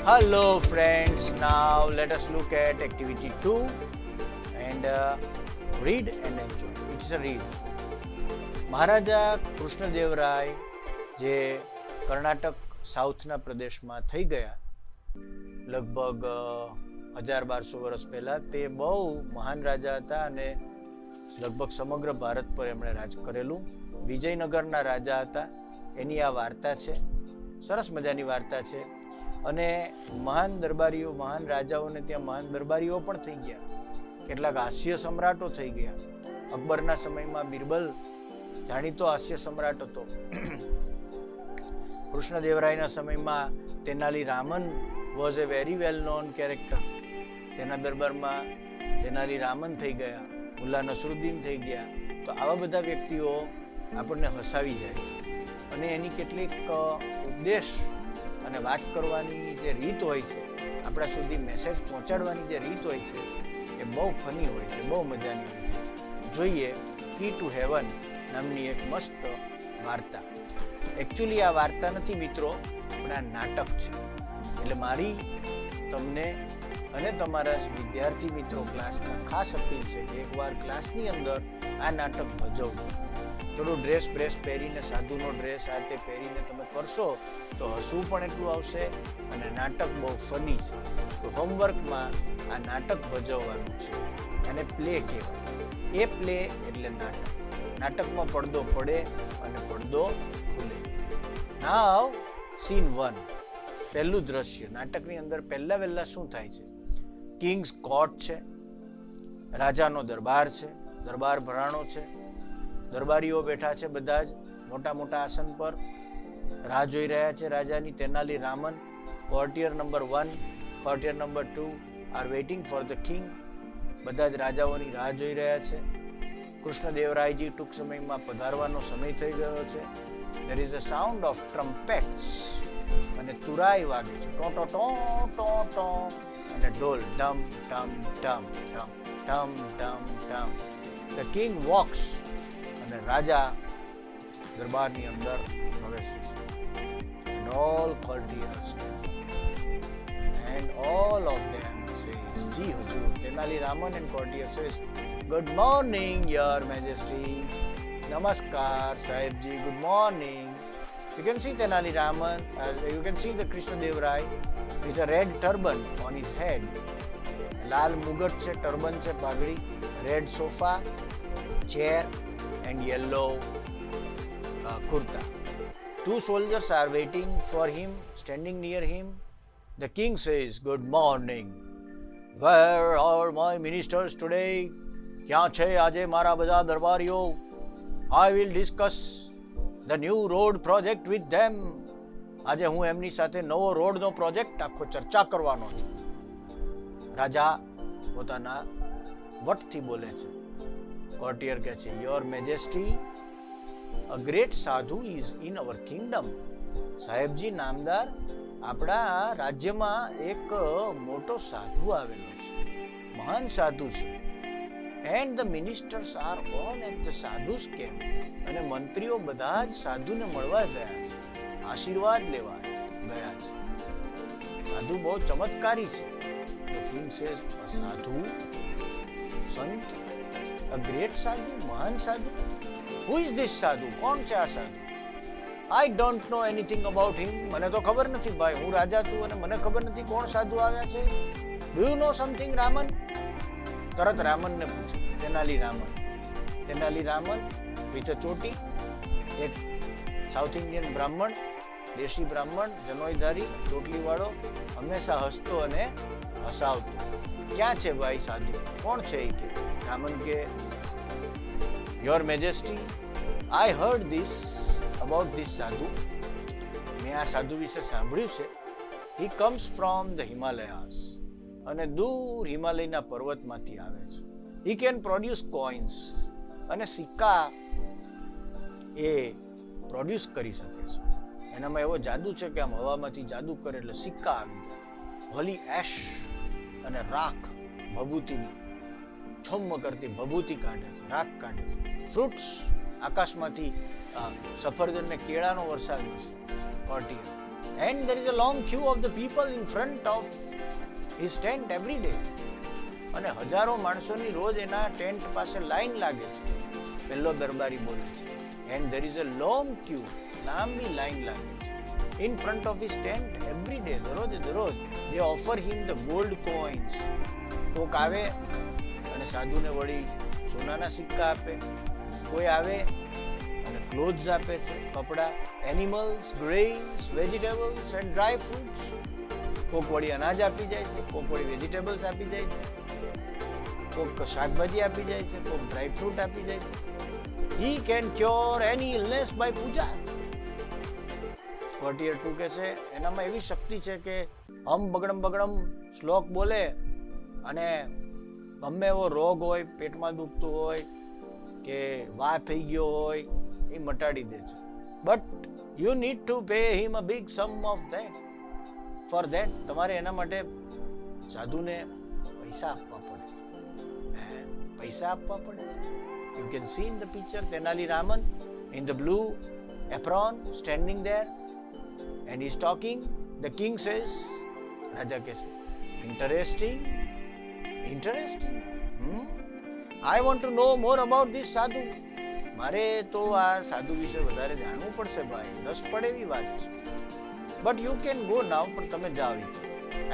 Hello friends, now let us look at activity 2 and read and enjoy. It's a read. મહારાજા કૃષ્ણદેવરાય જે કર્ણાટક સાઉથના પ્રદેશમાં થઈ ગયા લગભગ 1000-1200 વર્ષ પહેલા, તે બહુ મહાન રાજા હતા અને લગભગ સમગ્ર ભારત પર એમણે રાજ કરેલું. વિજયનગરના રાજા હતા. એની આ વાર્તા છે. સરસ મજાની વાર્તા છે. અને મહાન દરબારીઓ, મહાન રાજાઓને ત્યાં મહાન દરબારીઓ પણ થઈ ગયા. કેટલાક હાસ્ય સમ્રાટો થઈ ગયા. અકબરના સમયમાં બિરબલ જાણીતો હાસ્ય સમ્રાટ હતો. કૃષ્ણદેવરાયના સમયમાં Tenali Raman was A very well known character. તેના દરબારમાં તેનાલી રામન થઈ ગયા, મુલ્લા નસરુદ્દીન થઈ ગયા. તો આવા બધા વ્યક્તિઓ આપણને હસાવી જાય છે અને એની કેટલીક ઉપદેશ અને વાત કરવાની જે રીત હોય છે, આપણા સુધી મેસેજ પહોંચાડવાની જે રીત હોય છે, એ બહુ ફની હોય છે, બહુ મજાની હોય છે. જોઈએ કી ટુ હેવન નામની એક મસ્ત વાર્તા. એકચ્યુઅલી આ વાર્તા નથી મિત્રો, પણ આ નાટક છે. એટલે મારી તમને અને તમારા વિદ્યાર્થી મિત્રો ક્લાસના ખાસ અપીલ છે કે એકવાર ક્લાસની અંદર આ નાટક ભજવજો. થોડું ડ્રેસ પહેરીને, સાધુનો ડ્રેસ આ તે પહેરીને તમે કરશો તો હસવું પણ એટલું આવશે અને નાટક બહુ ફની છે. તો હોમવર્કમાં આ નાટક ભજવવાનું છે. અને પ્લે કહેવાય. એ પ્લે એટલે નાટક. નાટકમાં પડદો પડે અને પડદો ખુલે. નાવ સીન 1, પહેલું દ્રશ્ય. નાટકની અંદર પહેલા શું થાય છે? કિંગ્સ કોર્ટ છે, રાજાનો દરબાર છે, દરબાર ભરાણો છે, દરબારીઓ બેઠા છે, બધા જ મોટા મોટા આસન પર રાહ જોઈ રહ્યા છે રાજાની. Tenali Raman, courtier number 1, courtier number 2 are waiting for the king. બધા જ રાજાઓની રાહ જોઈ રહ્યા છે. કૃષ્ણદેવરાયજી ટૂંક સમયમાં પધારવાનો સમય થઈ ગયો છે. there is a sound of trumpets અને તુરાઈ વાગે છે, ટો ટો ટો ટો ટો, અને ઢોલ ડમ ડમ ડમ ડમ ડમ ડમ ડમ. the king walks અને રાજા દરબારની અંદર પ્રવેશે છે. and all courtiers and all of them says, G Hazur. Tenali Raman and courtier says, good morning your majesty. નમસ્કાર સાહેબજી, good morning. You can see Tenali Raman, you can see the Krishnadev Rai with a red turban on his head. લાલ મુગટ છે, turban છે, પાઘડી, red sofa, chair and yellow kurta. 2 soldiers are waiting for him, standing near him. The king says, good morning. Where are my ministers today? ક્યાં છે આજે મારા બધા દરબારીઓ? I will discuss the new road project with them. આજે હું એમની સાથે નવો રોડનો પ્રોજેક્ટ આખો ચર્ચા કરવાનો છું. રાજા પોતાના વટથી બોલે છે. કોર્ટિયર કહે છે, your majesty, a great sadhu is in our kingdom. સાહેબજી નામદાર, આપણા રાજ્યમાં એક મોટો સાધુ આવેલો છે, મહાન સાધુ છે. and the ministers are all at the sadhu's camp. અને મંત્રીઓ બધા જ સાધુને મળવા ગયા છે, આશીર્વાદ લેવા ગયા છે. સાધુ બહુ ચમત્કારી છે. the king says, a સાધુ, સંત, a great સાધુ, મહાન સાધુ. who is this સાધુ? કોણ છે આ સાધુ? I don't know anything about him. મને તો ખબર નથી ભાઈ, હું રાજા છું અને મને ખબર નથી કોણ સાધુ આવ્યા છે. do you know something Raman? તરત રામનને પૂછે છે, તેનાલી રામન. તેનાલી રામન વિથ અ ચોટી, એક સાઉથ ઇન્ડિયન બ્રાહ્મણ, દેશી બ્રાહ્મણ, જનોઈધારી, ચોટલીવાળો, હંમેશા હસતો અને હસાવતો. ક્યાં છે ભાઈ સાધુ? કોણ છે એ કે? રામન કે, your majesty, I heard this about this સાધુ. મેં આ સાધુ વિશે સાંભળ્યું છે. હી કમ્સ ફ્રોમ ધ હિમાલયાસ. અને દૂર હિમાલયના પર્વતમાંથી આવે છે. He can produce coins. અને સિક્કા એ પ્રોડ્યુસ કરી શકે છે. એનામાં એવો જાદુ છે કે આમ હવામાંથી જાદુ કરે એટલે સિક્કા આવી જાય. હોલી એશ અને રાખ, ભભૂતિની છમ્મ કરતી ભભૂતિ કાઢે છે, રાખ કાઢે છે. ફ્રૂટ્સ, આકાશમાંથી સફરજન ને કેળાનો વરસાદ વરસે. કોર્ટિયર and there is a long queue of the people in front of his tent every day. અને હજારો માણસોની રોજ એના ટેન્ટ પાસે લાઈન લાગે છે. પહેલો દરબારી બોલે છે, and there is a long queue, લાંબી લાઈન લાગે છે, in front of his tent every day, દરરોજ they offer him the gold coins. કોક આવે અને સાધુને વળી સોનાના સિક્કા આપે, કોઈ આવે અને ક્લોથ્સ આપે છે, કપડા, animals, grains, vegetables and dry fruits. કોક વળી અનાજ આપી જાય છે, કોક વળી વેજીટેબલ્સ આપી જાય છે, કોક શાકભાજી આપી જાય છે, કોક ડ્રાય ફ્રૂટ આપી જાય છે. He can cure any illness by puja. કોર્ટિયર 2 કહે છે એનામાં એવી શક્તિ છે કે બગડમ શ્લોક બોલે અને ગમે એવો રોગ હોય, પેટમાં દુખતું હોય કે વા થઈ ગયો હોય, એ મટાડી દે છે. But you need to pay him a big sum of that. For that તમારે એના માટે સાધુને પૈસા આપવા પડે છે. You can see in the picture Tenali Raman in the blue apron standing there and he's talking. The king says, Raja kaise, interesting. I want to know more about this sadhu. મારે તો આ સાધુ વિશે વધારે જાણવું પડશે ભાઈ, રસ પડે એવી વાત છે. But you can go now, પણ તમે જાઓ.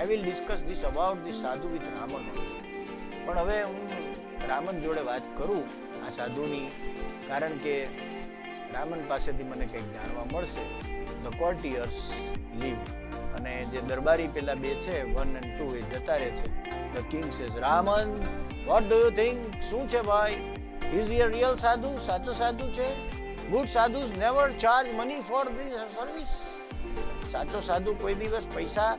I will discuss this about this sadhu with Raman. પણ હવે હું રામન જોડે વાત કરું આ સાધુની, કારણ કે રામન પાસેથી મને કંઈક જાણવા મળશે. ધ કોર્ટિયર્સ લીવ, અને જે દરબારી પેલા બે છે 1 and 2 એ જતા રહે છે. The king says, Raman what do you think? શું છે ભાઈ? ઇઝ હી અ રિયલ સાધુ? સાચો સાધુ છે? Good sadhus never charge money for this service. સાચો સાધુ કોઈ દિવસ પૈસા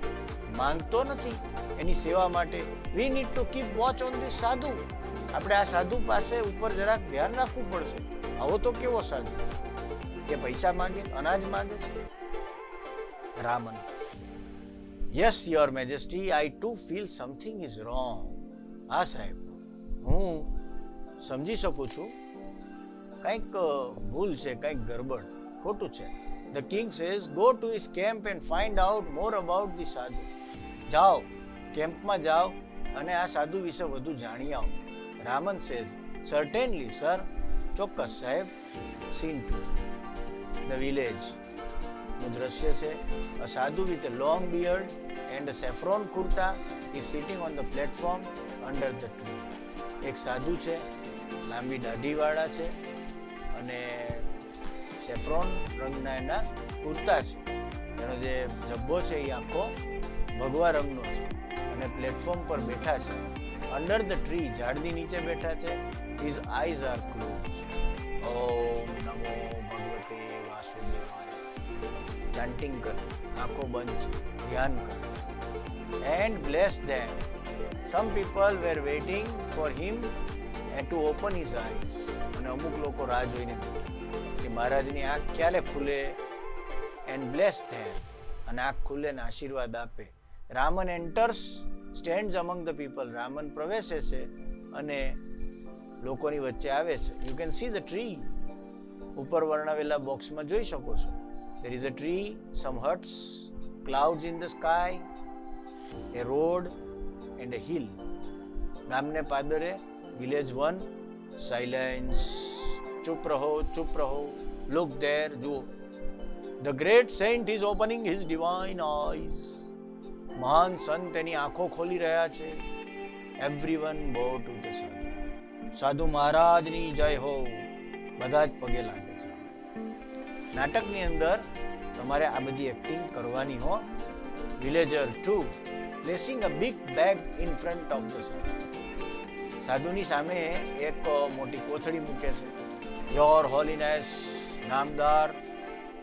માંગતો નથી એની સેવા માટે. વી need to keep watch on this સાધુ. આપણે આ સાધુ પાસે ઉપર જરાક ધ્યાન રાખવું પડશે. આવો તો કેવો સાધુ કે પૈસા માંગે, અનાજ માંગે છે? Raman, yes your majesty, I to feel something is wrong. હા સાહેબ, હું સમજી શકું છું કંઈક ભૂલ છે, કંઈક ગરબડ, ખોટું છે. The king says, go to his camp and find out more about the સાધુ. જાઓ, કેમ્પમાં જાઓ અને આ સાધુ વિશે વધુ જાણી આવો. રામન સેઝ, સર્ટેનલી સર, ચોક્કસ સાહેબ. સીન 2, ધ વિલેજ નું દ્રશ્ય છે. અ સાધુ with a long beard and a saffron kurta is sitting on the platform under the tree. એક સાધુ છે, લાંબી દાઢીવાળા છે અને સેફ્રોન રંગના એના કુર્તા છે. એનો જે જબ્બો છે એ આખો ભગવા રંગનો છે અને પ્લેટફોર્મ પર બેઠા છે. અંડર ધ ટ્રી, ઝાડની નીચે બેઠા છે. His eyes are closed. ઓમ નમો ભગવતે વાસુદેવાય. ચાન્ટિંગ કરે છે, આંખો બંધ છે, ધ્યાન કરે છે. And bless them. Some people were waiting for him and to open his eyes. અને અમુક લોકો રાહ જોઈને બેઠા છે કે મહારાજની આંખ ક્યારે ખુલે. એન્ડ બ્લેસ ધેમ, અને આંખ ખુલે ને આશીર્વાદ આપે. Raman enters, stands અમંગ the people. Raman પ્રવેશે છે અને લોકોની વચ્ચે આવે છે. You can see the tree. ઉપર વર્ણવેલા બોક્સમાં જોઈ શકો છો. There is a tree, some huts, clouds in the sky, a road and a hill. ગામને પાદરે, village 1, silence. ચૂપ રહો. Look there, જુઓ. The great saint is opening his divine eyes. મહાન સંત એની આંખો ખોલી રહ્યા છે. Everyone bow to the sadhu. સાધુ મહારાજની જય હો. બધા જ પગે લાગે છે. નાટકની અંદર તમારે આ બધી એક્ટિંગ કરવાની હો. Villager 2 placing a big bag in front of the સાધુ. સાધુની સામે એક મોટી કોથળી મૂકે છે. યોર હોલીનેસ, નામદાર,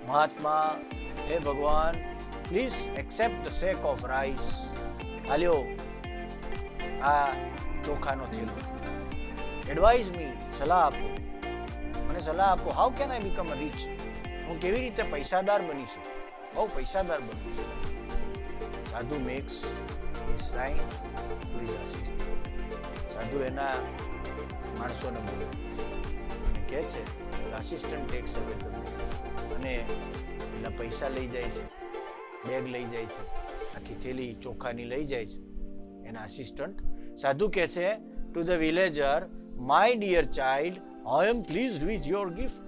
મહાત્મા, હે ભગવાન, please accept the sec of rice. હાલ્યો આ ચોખાનો થેલો. એડવાઇઝ મી, સલાહ આપો, મને સલાહ આપો. How can I become a rich? હું કેવી રીતે પૈસાદાર બની શકું? બહુ પૈસાદાર બનવું છે. Sadhu makes his sign to his assistant. સાધુ એના માણસોને બોલાવે છે અને કહે છે assistant takes away the money. અને પેલા પૈસા લઈ જાય છે બેગ લઈ જાય છે, આખી થેલી ચોખાની લઈ જાય છે એના આસિસ્ટન્ટ. સાધુ કહે છે to the villager, my dear child, I am pleased with your gift.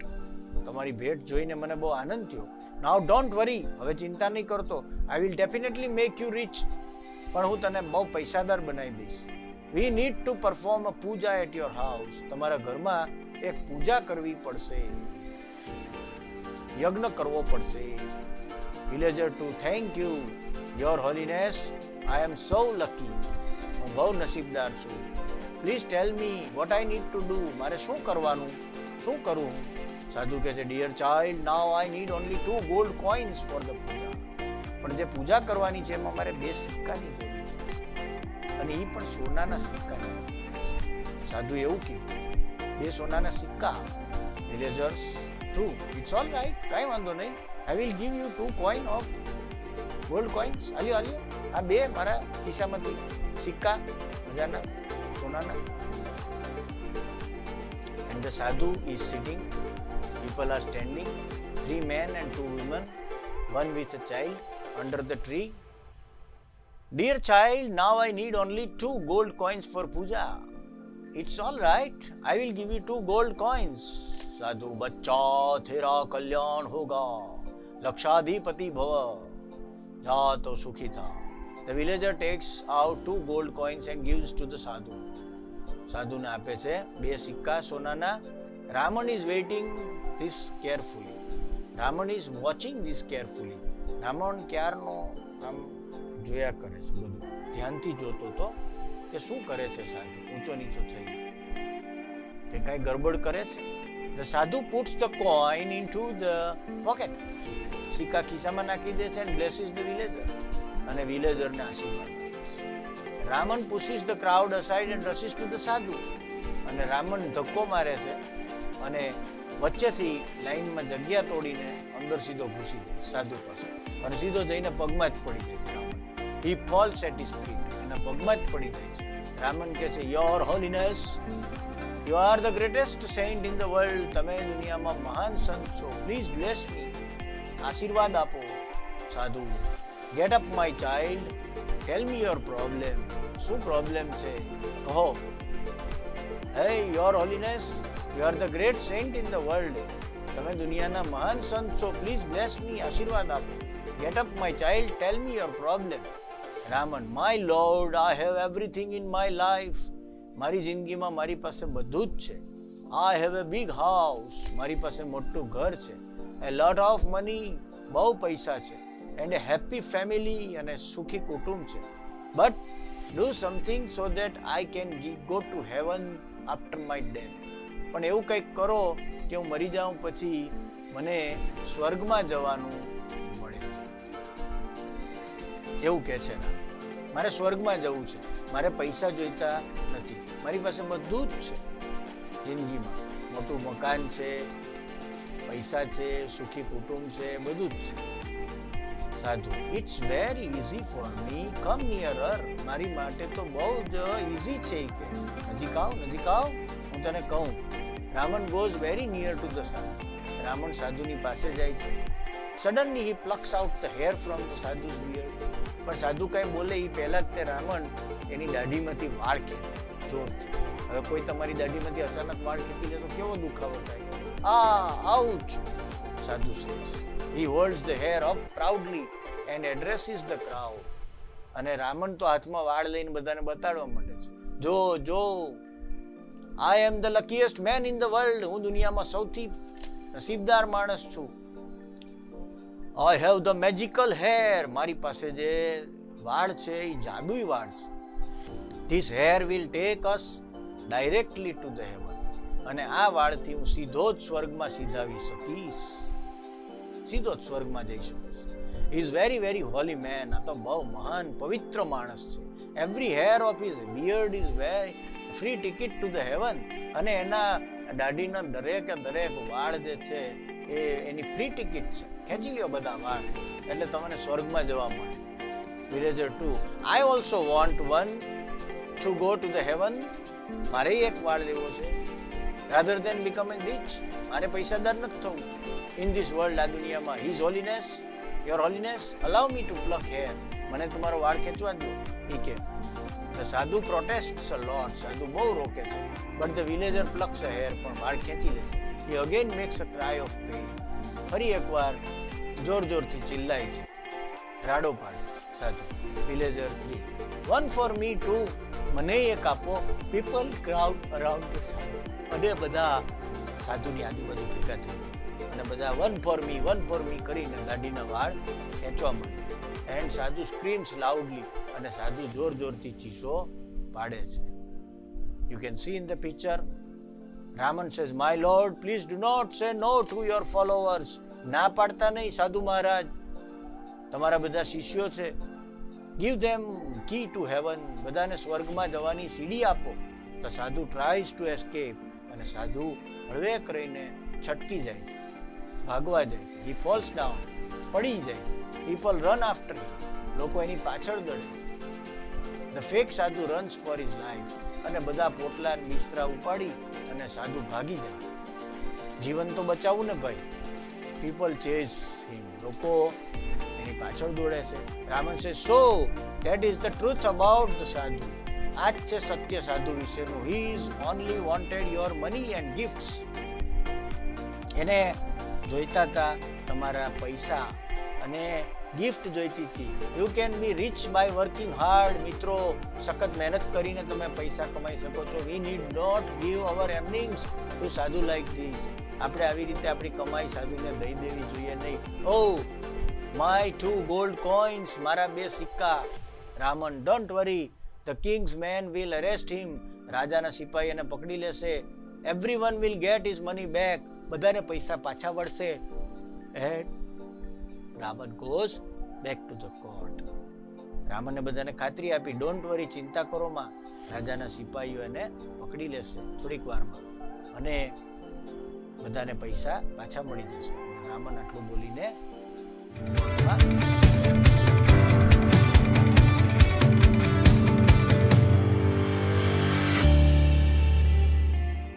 તમારી ભેટ જોઈને મને બહુ આનંદ થયો. નાઉ ડોન્ટ વરી, હવે ચિંતા નહીં કરતો. I will definitely make you rich, પણ હું તને બહુ પૈસાદાર બનાવી દઈશ. We need to perform a puja at your house. તમારા ઘરમાં એક પૂજા કરવી પડશે, યજ્ઞ કરવો પડશે. Villager to, thank you your holiness, I am so lucky. હું બહુ નસીબદાર છું. Please tell me what I need to do. મારે શું કરવાનું, શું કરું? સાધુ કહે છે dear child, now I need only 2 gold coins for the puja. પણ જે પૂજા કરવાની છે એમાં મારે 2 સિક્કાની જરૂર છે, અને એ પણ સોનાના સિક્કાની. સાધુ એવું કીધું, 2 સોનાના સિક્કા. Villagers, true, it's all right, કાંઈ વાંધો નહીં. I will give you 2 coin of gold coins. આલ્યો આ 2 મારા ખિસ્સામાંથી સિક્કા મજાના સોનાના. And the sadhu is sitting. People are standing, 3 men and 2 women, one with a child under the tree. Dear child, now I need only 2 gold coins for puja. It's all right, I will give you 2 gold coins. Sadhu, bachcha tera kalyan hoga, lakshadhipati bhava, ja to sukhi tha. The villager takes out 2 gold coins and gives to the sadhu. Sadhu ne આપે છે 2 સિક્કા સોનાના. Raman is waiting this carefully. Raman is watching this carefully. Ravan ક્યારનો આમ જોયા કરે છે, બધું ધ્યાનથી જોતો તો કે શું કરે છે સાધુ. ઊંચો નીચો થઈ કે કાંઈ ગડબડ કરે છે. The sadhu puts the coin into the pocket. સિક્કા ખિસ્સામાં નાખી દે છે and blesses the villager. અને વિલેજરને આશીર્વાદ આપે છે. Raman pushes the crowd aside and rushes to the sadhu. અને રામન ધક્કો મારે છે અને વચ્ચેથી લાઈનમાં જગ્યા તોડીને અંદર સીધો ઘૂસી જાય સાધુ પાસે, અને સીધો જઈને પગમાં જ પડી જાય છે Raman. He falls at his feet. એના પગમાં જ પડી જાય છે. રામન કહે છે your holiness, you are the greatest saint in the world. તમે દુનિયામાં મહાન સંત છો. પ્લીઝ બ્લેસ મી, આશીર્વાદ આપો. Sadhu, get up my child, tell me your problem. શું પ્રોબ્લેમ છે કહો. Hey, your holiness, you are the great saint in the world. તમે દુનિયાના મહાન સંત છો. પ્લીઝ બ્લેસ મી, આશીર્વાદ આપો. Get up my child, tell me your problem. Raman, my lord, I have everything in my life. મારી જિંદગીમાં મારી પાસે બધું જ છે. I have a big house. મારી પાસે મોટું ઘર છે. એ લોટ ઓફ મની, બહુ પૈસા છે. એન્ડ એ હેપી ફેમિલી, અને સુખી કુટુંબ છે. But do something so that I can go to heaven after my death. પણ એવું કંઈક કરો કે હું મરી જાઉં પછી મને સ્વર્ગમાં જવાનું મળે. એવું કહે છે મારે સ્વર્ગમાં જવું છે, મારે પૈસા જોઈતા નથી. મારી પાસે બધું જ છે જિંદગીમાં. મોટું મકાન છે, પૈસા છે, સુખી કુટુંબ છે, બધું જ છે. Sadhu, it's very easy for me, come nearer. મારી માટે તો બહુ જ ઇઝી છે. કે નજીક આવ, નજીક આવ, હું તને કહું. Raman goes very near to the સાધુ. રામન સાધુની પાસે જાય છે. Suddenly he પ્લક્સ out the hair from the sadhus beard. પણ સાધુ કાંઈ બોલે એ પહેલા જ તે રામન એની દાઢીમાંથી વાળ ખેંચે જોરથી. હવે કોઈ તમારી દાઢીમાંથી અચાનક વાળ ખેંચી લે તો કેવો દુખાવો થાય. આઉચ, સાધુ says. He holds the hair up proudly and addresses the crowd. અને રામન તો હાથમાં વાળ લઈને બધાને બતાડવા માંડે છે. જો જો, I am the luckiest man in the world. હું દુનિયામાં સૌથી નસીબદાર માણસ છું. I have the magical hair. મારી પાસે જે વાળ છે એ જાદુઈ વાળ છે. This hair will take us directly to the heaven. અને આ વાળથી હું સીધો જ સ્વર્ગમાં સીધાવી શકીશ. સીધો જ સ્વર્ગમાં જઈ શકીશ. He is very very holy man. આ તો બહુ મહાન પવિત્ર માણસ છે. Every hair of his beard is very free ticket to the heaven. અને એના દાઢીના દરેકે દરેક વાળ જે છે એ એની ફ્રી ટિકિટ છે. ખેંચી લ્યો બધા વાળ એટલે તમને સ્વર્ગમાં જવા મળે. Villager 2, I also want one to go to the heaven. મારે એક વાળ લેવો છે. Rather than becoming rich, મારે પૈસાદાર નથી થવું. In this world, આ દુનિયામાં, His Holiness, your holiness allow me to pluck hair, મને તમારો વાળ ખેંચવા દો. એ કે ધ સાધુ પ્રોટેસ્ટ્સ અ લોટ, સાધુ બહુ રોકે છે. But the villager plucks a hair, પણ વાળ ખેંચી લે છે. He again makes a cry of pain, ફરી એકવાર જોર જોરથી ચિલ્લાય છે, રાડો પાડે છે સાધુ. Villager 3, one for me to, મને એક આપો. પીપલ ક્રાઉડ અરાઉન્ડ ધ સાધુ, અને બધા સાધુની આજુબાજુ ભેગા થઈ ગયા અને બધા વન ફોર મી કરીને ગાડીના વાળ ખેંચવા માંડે છે. એન્ડ સાધુ સ્ક્રીમ્સ લાઉડલી, અને સાધુ જોર જોરથી ચીસો પાડે છે. You can see in the picture. Raman says, my lord please do not say no to your followers, ના પાડતા નહીં સાધુ મહારાજ, તમારા બધા શિષ્યો છે. Give them key to heaven, બધાને સ્વર્ગમાં જવાની સીડી આપો. તો સાધુ ટ્રાઈઝ ટુ એસ્કેપ, અને સાધુ હળવે કરીને છટકી જાય છે, ભાગવા જાય છે. હી ફોલ્સ ડાઉન, પડી જાય છે. પીપલ રન આફ્ટર હિમ, લોકો એની પાછળ દોડે છે. ધ ફેક સાધુ રન્સ ફોર હિઝ લાઈફ, અને બધા પોટલા બિસ્તરા ઉપાડી અને સાધુ ભાગી જાય છે. જીવન તો બચાવવું ને ભાઈ. પીપલ ચેઝ હિમ, લોકો એની પાછળ દોડે છે. Raman says, so that is the truth about the sadhu, આ જ છે સત્ય સાધુ વિશેનું. He is only wanted your money and gifts, એને જોઈતા હતા તમારા પૈસા અને ગિફ્ટ જોઈતી હતી. You can be rich by working hard, મિત્રો સખત મહેનત કરીને તમે પૈસા કમાઈ શકો છો. We need not give our earnings to sadhu like this, આપણે આવી રીતે આપણી કમાઈ સાધુને દઈ દેવી જોઈએ નહીં. ઓ માય 2 ગોલ્ડ કોઇન્સ, મારા 2 સિક્કા. Raman, don't worry, the king's men will arrest him, રાજાના સિપાહી એને પકડી લેશે. Everyone will get his money back, બધાને પૈસા પાછા વળશે. And Ravan goes back to the court. રામને બધાને ખાતરી આપી, ડોન્ટ વરી, ચિંતા કરો માં, રાજાના સિપાહીઓ એને પકડી લેશે થોડીક વારમાં અને બધાને પૈસા પાછા મળી જશે. રામન આટલું બોલીને કોર્ટમાં